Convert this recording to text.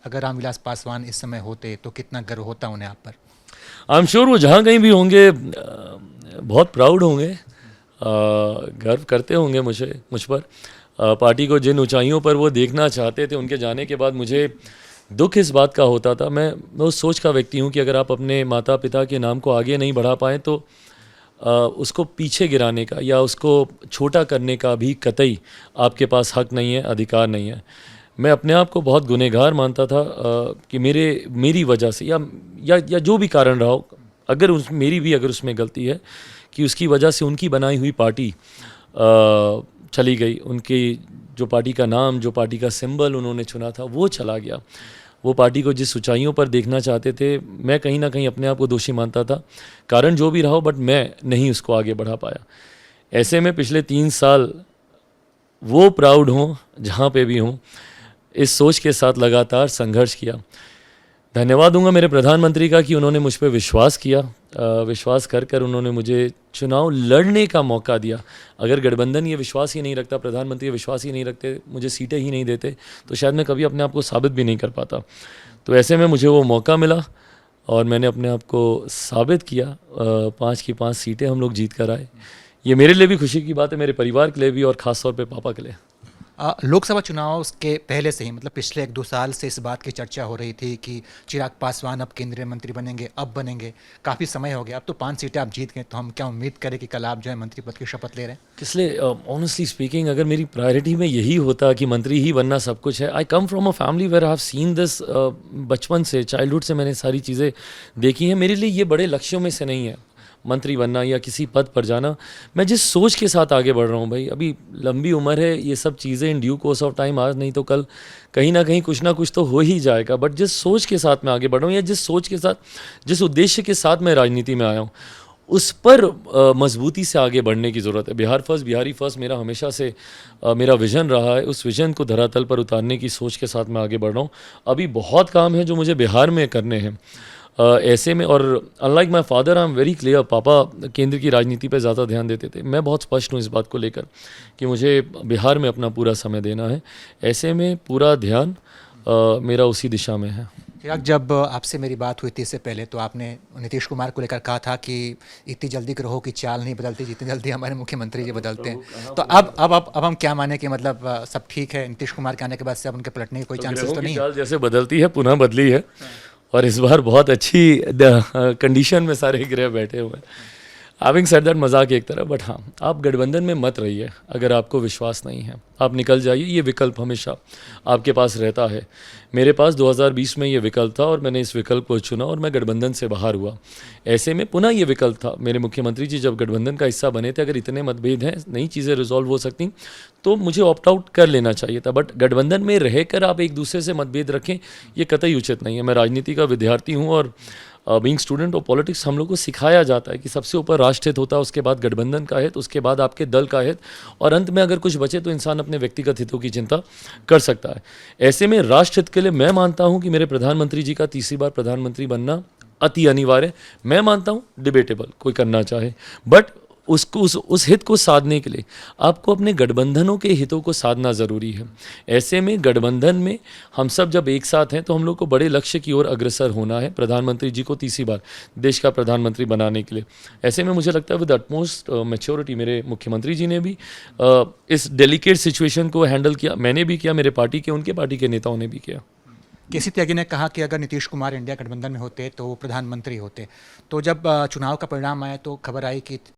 अगर रामविलास पासवान इस समय होते तो कितना गर्व होता उन्हें आप पर? आई एम श्योर वो जहाँ कहीं भी होंगे बहुत प्राउड होंगे, गर्व करते होंगे मुझ पर। पार्टी को जिन ऊंचाइयों पर वो देखना चाहते थे, उनके जाने के बाद मुझे दुख इस बात का होता था। मैं उस सोच का व्यक्ति हूँ कि अगर आप अपने माता पिता के नाम को आगे नहीं बढ़ा पाएँ तो उसको पीछे गिराने का या उसको छोटा करने का भी कतई आपके पास हक नहीं है, अधिकार नहीं है। मैं अपने आप को बहुत गुनहगार मानता था कि मेरी वजह से या जो भी कारण रहा हो, अगर मेरी भी अगर उसमें गलती है कि उसकी वजह से उनकी बनाई हुई पार्टी चली गई, उनकी जो पार्टी का नाम, जो पार्टी का सिंबल उन्होंने चुना था वो चला गया। वो पार्टी को जिस ऊंचाइयों पर देखना चाहते थे, मैं कहीं ना कहीं अपने आप को दोषी मानता था, कारण जो भी रहा हो, बट मैं नहीं उसको आगे बढ़ा पाया। ऐसे में पिछले 3 साल वो प्राउड हों जहाँ पे भी हों, इस सोच के साथ लगातार संघर्ष किया। धन्यवाद दूंगा मेरे प्रधानमंत्री का कि उन्होंने मुझ पर विश्वास किया, विश्वास कर उन्होंने मुझे चुनाव लड़ने का मौका दिया। अगर गठबंधन ये विश्वास ही नहीं रखता, प्रधानमंत्री विश्वास ही नहीं रखते, मुझे सीटें ही नहीं देते, तो शायद मैं कभी अपने आप को साबित भी नहीं कर पाता। तो ऐसे में मुझे वो मौका मिला और मैंने अपने आप को साबित किया। 5 की 5 सीटें हम लोग जीत कर आए। ये मेरे लिए भी खुशी की बात है, मेरे परिवार के लिए भी और ख़ास तौर पे पापा के लिए। लोकसभा चुनाव के पहले से ही, मतलब पिछले 1-2 साल से इस बात की चर्चा हो रही थी कि चिराग पासवान अब केंद्रीय मंत्री बनेंगे, अब बनेंगे। काफ़ी समय हो गया, अब तो 5 सीटें आप जीत गए, तो हम क्या उम्मीद करें कि कल आप जो है मंत्री पद की शपथ ले रहे हैं? इसलिए ऑनेस्टली स्पीकिंग, अगर मेरी प्रायोरिटी में यही होता कि मंत्री ही बनना सब कुछ है, I come from a family where I have seen this, बचपन से, चाइल्डहुड से मैंने सारी चीज़ें देखी हैं। मेरे लिए ये बड़े लक्ष्यों में से नहीं है मंत्री बनना या किसी पद पर जाना। मैं जिस सोच के साथ आगे बढ़ रहा हूँ भाई, अभी लंबी उम्र है, ये सब चीज़ें in due course of time, आज नहीं तो कल कहीं ना कहीं कुछ ना कुछ तो हो ही जाएगा। बट जिस सोच के साथ मैं आगे बढ़ रहा हूँ या जिस सोच के साथ, जिस उद्देश्य के साथ मैं राजनीति में आया हूँ, उस पर मजबूती से आगे बढ़ने की ज़रूरत है। बिहार फर्स्ट, बिहारी फर्स्ट मेरा हमेशा से मेरा विज़न रहा है। उस विज़न को धरातल पर उतारने की सोच के साथ मैं आगे बढ़ रहा हूँ। अभी बहुत काम है जो मुझे बिहार में करने हैं। ऐसे में, और unlike my father, I am very clear, पापा केंद्र की राजनीति पर ज़्यादा ध्यान देते थे, मैं बहुत स्पष्ट हूँ इस बात को लेकर कि मुझे बिहार में अपना पूरा समय देना है। ऐसे में पूरा ध्यान मेरा उसी दिशा में है। चिराग, जब आपसे मेरी बात हुई थी इससे पहले, तो आपने नीतीश कुमार को लेकर कहा था कि इतनी जल्दी ग्रहों की चाल नहीं बदलती जितनी जल्दी हमारे मुख्यमंत्री जी बदलते हैं। तो अब हम क्या माने कि मतलब सब ठीक है, नीतीश कुमार के आने के बाद से अब उनके पलटने की कोई चांसेस तो नहीं है? चाल जैसे बदलती है, पुनः बदली है, और इस बार बहुत अच्छी कंडीशन में सारे ग्रह बैठे हुए हैं। हैविंग सेड दैट, मजाक एक तरह, बट हाँ, आप गठबंधन में मत रहिए अगर आपको विश्वास नहीं है, आप निकल जाइए। ये विकल्प हमेशा आपके पास रहता है। मेरे पास 2020 में ये विकल्प था और मैंने इस विकल्प को चुना और मैं गठबंधन से बाहर हुआ। ऐसे में पुनः ये विकल्प था, मेरे मुख्यमंत्री जी जब गठबंधन का हिस्सा बने थे, अगर इतने मतभेद हैं, नई चीज़ें रिजॉल्व हो सकती, तो मुझे ऑप्ट आउट कर लेना चाहिए था। बट गठबंधन में रहकर आप एक दूसरे से मतभेद रखें, ये कतई उचित नहीं है। मैं राजनीति का विद्यार्थी हूँ और बीइंग स्टूडेंट ऑफ पॉलिटिक्स हम लोग को सिखाया जाता है कि सबसे ऊपर राष्ट्र हित होता है, उसके बाद गठबंधन का हित, उसके बाद आपके दल का हित, और अंत में अगर कुछ बचे तो इंसान अपने व्यक्तिगत हितों की चिंता कर सकता है। ऐसे में राष्ट्र हित के लिए मैं मानता हूं कि मेरे प्रधानमंत्री जी का तीसरी बार प्रधानमंत्री बनना अति अनिवार्य। मैं मानता हूं डिबेटेबल, कोई करना चाहे, बट उसको उस हित को साधने के लिए आपको अपने गठबंधनों के हितों को साधना ज़रूरी है। ऐसे में गठबंधन में हम सब जब एक साथ हैं तो हम लोग को बड़े लक्ष्य की ओर अग्रसर होना है, प्रधानमंत्री जी को तीसरी बार देश का प्रधानमंत्री बनाने के लिए। ऐसे में मुझे लगता है विद अटमोस्ट मैच्योरिटी मेरे मुख्यमंत्री जी ने भी इस डेलिकेट सिचुएशन को हैंडल किया, मैंने भी किया, मेरे पार्टी के, उनके पार्टी के नेताओं ने भी किया। केसी त्यागी ने कहा कि अगर नीतीश कुमार इंडिया गठबंधन में होते तो वो प्रधानमंत्री होते। तो जब चुनाव का परिणाम आया तो खबर आई कि